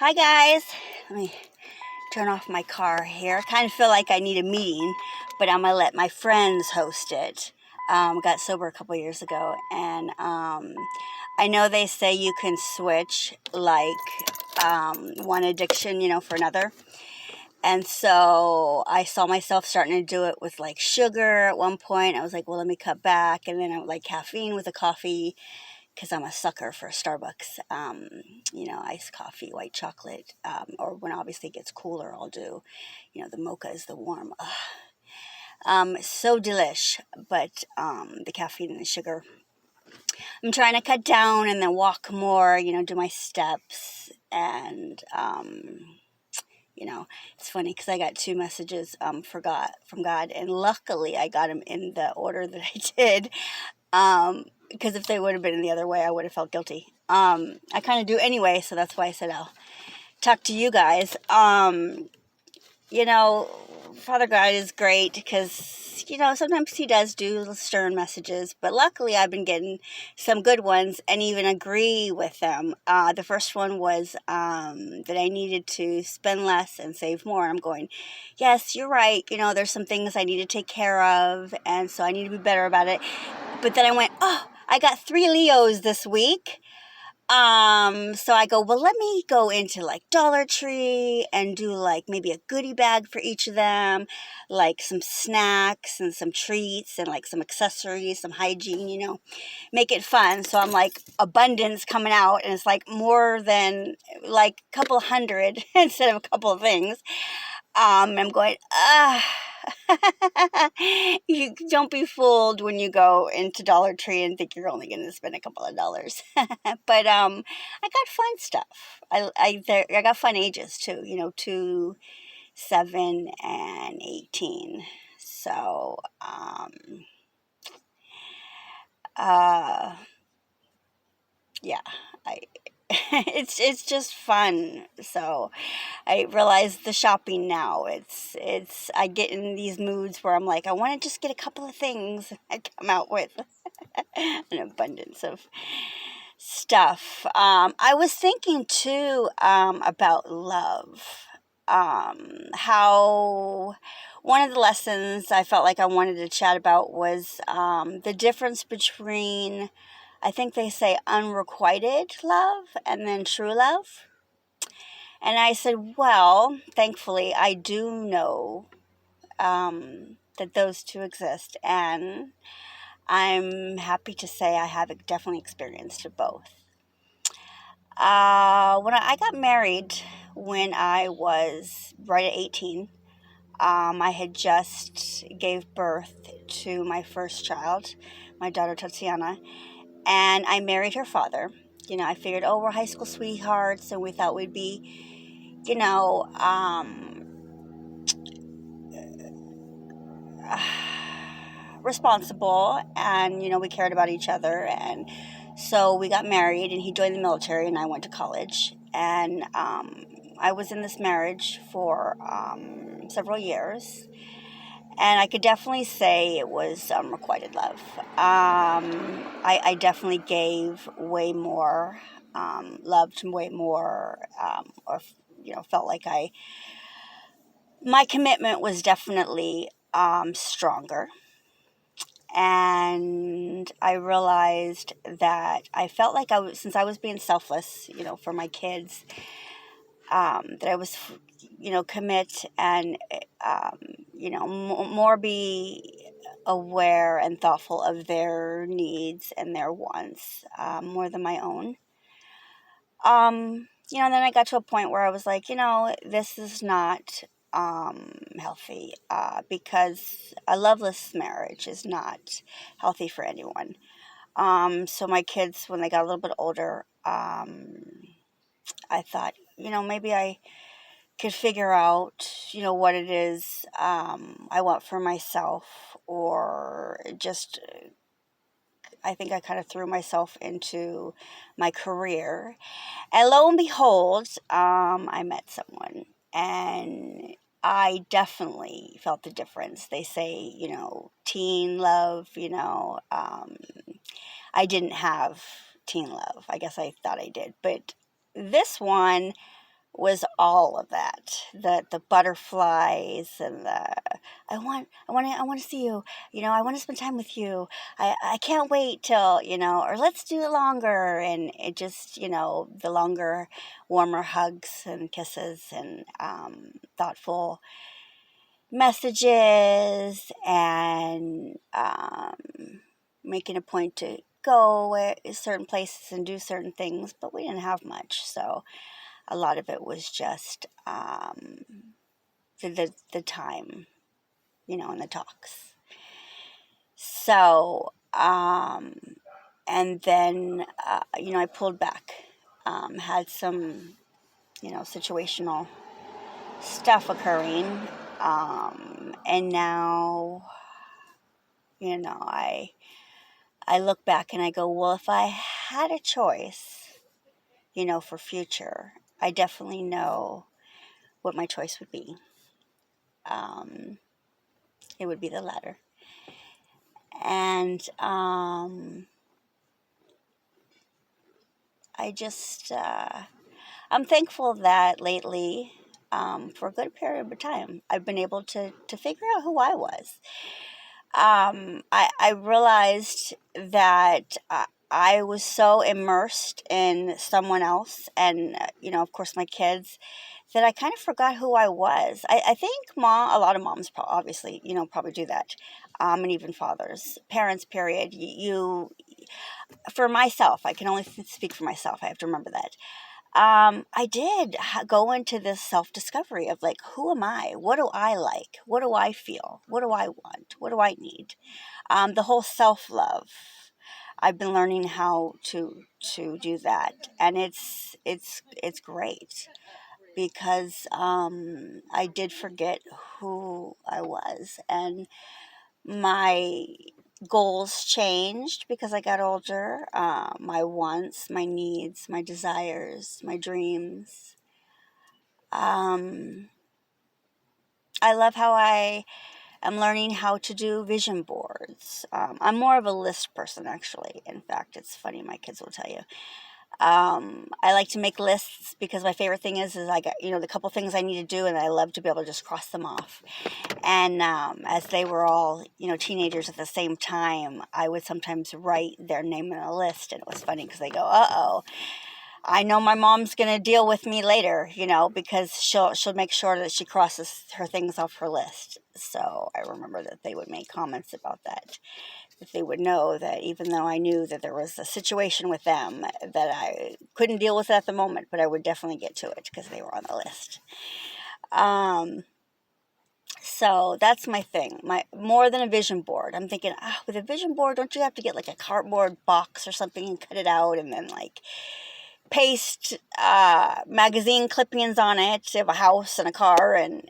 Hi guys. Let me turn off my car here. I kind of feel like I need a meeting, but I'm gonna let my friends host it. Got sober a couple years ago, and I know they say you can switch like one addiction, for another. And so I saw myself starting to do it with like sugar at one point. I was like, well, let me cut back. And then I would like caffeine with a coffee because I'm a sucker for Starbucks, iced coffee, white chocolate, or when obviously it gets cooler, I'll do, the mocha is the warm. So delish, but the caffeine and the sugar. I'm trying to cut down and then walk more, do my steps. And, it's funny because I got two messages from God, and luckily I got them in the order that I did. Because if they would have been in the other way, I would have felt guilty. I kind of do anyway, so that's why I said I'll talk to you guys. You know, Father God is great because, sometimes he does do stern messages, but luckily I've been getting some good ones and even agree with them. The first one was that I needed to spend less and save more. I'm going, yes, you're right. There's some things I need to take care of, and so I need to be better about it. But then I went, oh, I got 3 Leos this week. So I go, well, let me go into like Dollar Tree and do like maybe a goodie bag for each of them, like some snacks and some treats and like some accessories, some hygiene, make it fun. So I'm like abundance coming out, and it's like more than like a couple hundred instead of a couple of things. I'm going, you don't be fooled when you go into Dollar Tree and think you're only going to spend a couple of dollars. But I got fun stuff. I got fun ages too. 2, 7, and 18. So uh, yeah, I. It's just fun. So I realize the shopping now. It's I get in these moods where I'm like, I want to just get a couple of things. I come out with an abundance of stuff. I was thinking too about love. How one of the lessons I felt like I wanted to chat about was the difference between, I think they say, unrequited love and then true love. And I said, well, thankfully, I do know that those two exist. And I'm happy to say I have definitely experienced both. When I got married when I was right at 18, I had just gave birth to my first child, my daughter Tatiana, and I married her father. I figured, oh, we're high school sweethearts, and we thought we'd be, responsible, and we cared about each other, and so we got married, and he joined the military and I went to college, and I was in this marriage for several years, and I could definitely say it was requited love. I definitely gave way more, loved way more, or felt like my commitment was definitely stronger. And I realized that I felt like since I was being selfless, for my kids, that I was, commit and, more be aware and thoughtful of their needs and their wants, more than my own. Then I got to a point where I was like, this is not healthy, because a loveless marriage is not healthy for anyone. So my kids, when they got a little bit older, I thought, maybe I could figure out, what it is I want for myself, or just, I think I kind of threw myself into my career. And lo and behold, I met someone, and I definitely felt the difference. They say, teen love, I didn't have teen love. I guess I thought I did. But this one, was all of that. The butterflies and the I want to see you. I want to spend time with you. I can't wait till, or let's do it longer. And it just, the longer, warmer hugs and kisses and thoughtful messages and making a point to go certain places and do certain things, but we didn't have much, so a lot of it was just the time, and the talks. So, and then, I pulled back, had some, situational stuff occurring, and now, I look back and I go, well, if I had a choice, for future, I definitely know what my choice would be. It would be the latter. And I just, I'm thankful that lately, for a good period of time, I've been able to figure out who I was. I realized that I was so immersed in someone else and, of course, my kids, that I kind of forgot who I was. I think a lot of moms obviously, probably do that. And even fathers, parents, period. For myself, I can only speak for myself. I have to remember that. I did go into this self-discovery of like, who am I? What do I like? What do I feel? What do I want? What do I need? The whole self-love. I've been learning how to do that, and it's great because I did forget who I was, and my goals changed because I got older. My wants, my needs, my desires, my dreams. I love how I am learning how to do vision boards. I'm more of a list person, actually. In fact, it's funny, my kids will tell you. I like to make lists because my favorite thing is I got, the couple things I need to do, and I love to be able to just cross them off. And as they were all, teenagers at the same time, I would sometimes write their name in a list, and it was funny because they go, "Uh-oh, I know my mom's gonna deal with me later," because she'll make sure that she crosses her things off her list. So I remember that they would make comments about that. If they would know that even though I knew that there was a situation with them that I couldn't deal with at the moment, but I would definitely get to it because they were on the list. So that's my thing. More than a vision board. I'm thinking, with a vision board, don't you have to get like a cardboard box or something and cut it out and then like paste magazine clippings on it of a house and a car, and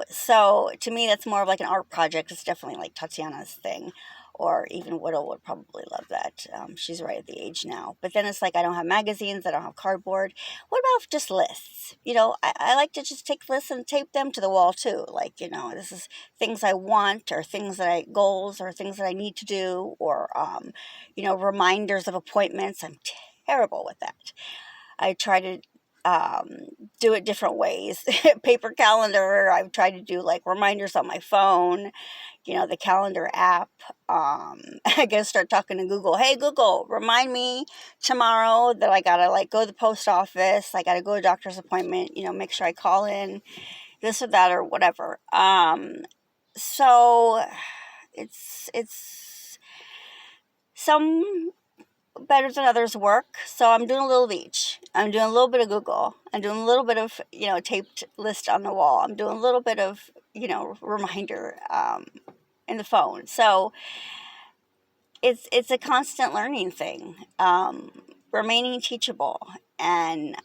so to me that's more of like an art project. It's definitely like Tatiana's thing, or even Whittle would probably love that. She's right at the age now, but then it's like I don't have magazines, I don't have cardboard. What about just lists? I like to just take lists and tape them to the wall too, like, this is things I want, or goals, or things that I need to do, or reminders of appointments. I'm terrible with that. I try to do it different ways. Paper calendar. I've tried to do like reminders on my phone, the calendar app. I gotta start talking to Google. Hey, Google, remind me tomorrow that I gotta like go to the post office. I gotta go to a doctor's appointment. Make sure I call in this or that or whatever. So it's some better than others work, so I'm doing a little of each. I'm doing a little bit of Google. I'm doing a little bit of, taped list on the wall. I'm doing a little bit of, reminder in the phone. So it's a constant learning thing, remaining teachable, and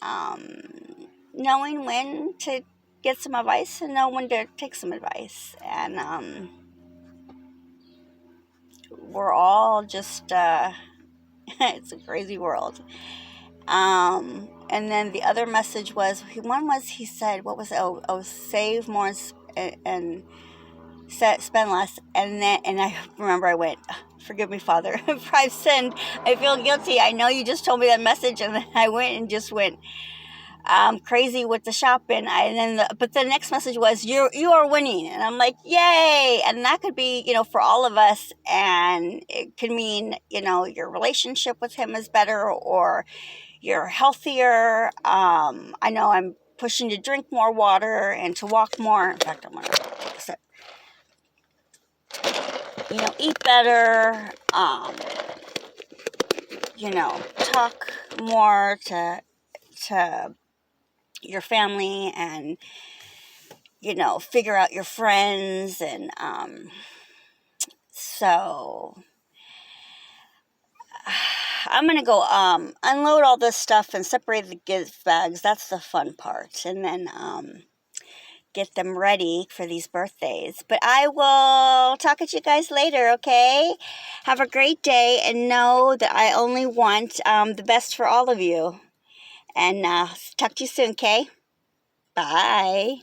knowing when to get some advice and know when to take some advice. And we're all just... it's a crazy world. And then the other message was, he said, what was it? Save more and spend less. And I remember I went, forgive me, Father, if I've sinned, I feel guilty. I know you just told me that message. And then I went, crazy with the shopping. But the next message was, you are winning. And I'm like, yay. And that could be, for all of us. And it could mean, your relationship with him is better, or you're healthier. I know I'm pushing to drink more water and to walk more. In fact, I'm going to take a sip. Eat better, talk more to your family, and, figure out your friends. And so I'm going to go unload all this stuff and separate the gift bags. That's the fun part. And then get them ready for these birthdays. But I will talk at you guys later, okay? Have a great day, and know that I only want the best for all of you. And talk to you soon, okay? Bye.